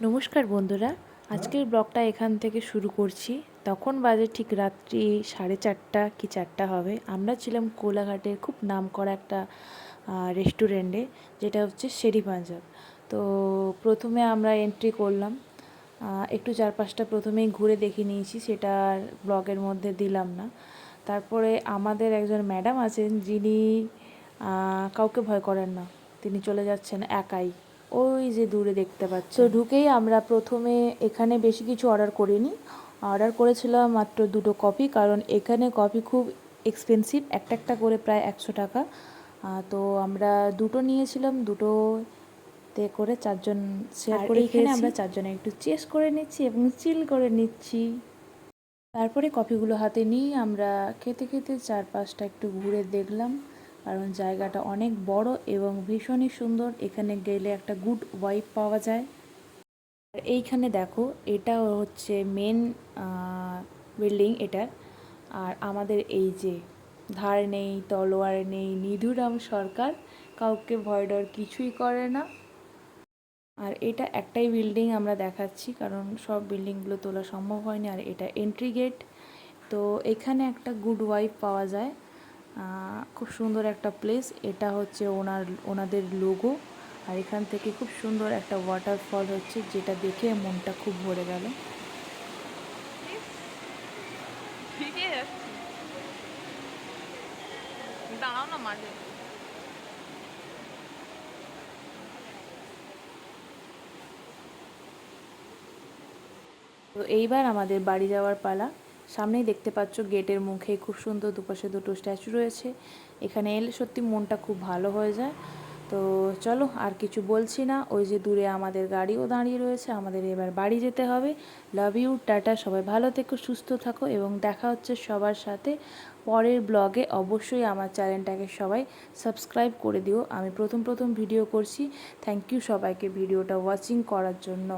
নমস্কার বন্ধুরা, আজকের ব্লগটা এখান থেকে শুরু করছি। তখন বাজে ঠিক রাত্রি 4:30 কি 4টা হবে। আমরা ছিলাম কোলাঘাটের খুব নামকরা একটা রেস্টুরেন্টে, যেটা হচ্ছে শেরি পাঞ্জাব। তো প্রথমে আমরা এন্ট্রি করলাম, একটু চারপাশটা প্রথমেই ঘুরে দেখে নিয়েছি, সেটা আর ব্লগের মধ্যে দিলাম না। তারপরে আমাদের একজন ম্যাডাম আছেন, যিনি কাউকে ভয় করেন না। তিনি চলে যাচ্ছেন একাই, ওই যে দূরে দেখতে পাচ্ছি। তো ঢুকেই আমরা প্রথমে এখানে বেশি কিছু অর্ডার করিনি, অর্ডার করেছিলাম মাত্র 2টো কফি, কারণ এখানে কফি খুব এক্সপেন্সিভ, একটা একটা করে প্রায় 100 টাকা। তো আমরা 2টো নিয়েছিলাম, 2টোতে করে 4জন শেয়ার করে এখানে আমরা 4জনে একটু চেস করে নিচ্ছি এবং চিল করে নিচ্ছি। তারপরে কফিগুলো হাতে নিয়ে আমরা খেতে খেতে চারপাশটা একটু ঘুরে দেখলাম, কারণ জায়গাটা অনেক বড় এবং ভীষণই সুন্দর। এখানে গেলে একটা গুড ভাইব পাওয়া যায়। আর এইখানে দেখো, এটা হচ্ছে মেন বিল্ডিং এটার। আর আমাদের এই যে ধার নেই তলোয়ার নেই, নিধুরাম সরকার, কাউকে ভয় ডর কিছুই করে না। আর এটা একটাই বিল্ডিং আমরা দেখাচ্ছি, কারণ সব বিল্ডিংগুলো তোলা সম্ভব হয়নি। আর এটা এন্ট্রি গেট। তো এখানে একটা গুড ওয়াইব পাওয়া যায়, খুব সুন্দর একটা প্লেস। এটা হচ্ছে ওনাদের লোগো। আর এখান থেকে খুব সুন্দর একটা ওয়াটারফল হচ্ছে, যেটা দেখে মনটা খুব ভরে গেল। দাঁড়াও না মাঝে। তো এইবার আমাদের বাড়ি যাওয়ার পালা। সামনেই দেখতে পাচ্ছ, গেটের মুখে খুব সুন্দর দুপাশে 2টো স্ট্যাচু রয়েছে। এখানে এলে সত্যি মনটা খুব ভালো হয়ে যায়। তো চলো, আর কিছু বলছি না, ওই যে দূরে আমাদের গাড়িও দাঁড়িয়ে রয়েছে, আমাদের এবার বাড়ি যেতে হবে। লাভ ইউ, টাটা, সবাই ভালো থেকো, সুস্থ থাকো এবং দেখা হচ্ছে সবার সাথে পরের ব্লগে। অবশ্যই আমার চ্যানেলটাকে সবাই সাবস্ক্রাইব করে দিও। আমি প্রথম ভিডিও করছি। থ্যাংক ইউ সবাইকে ভিডিওটা ওয়াচিং করার জন্য।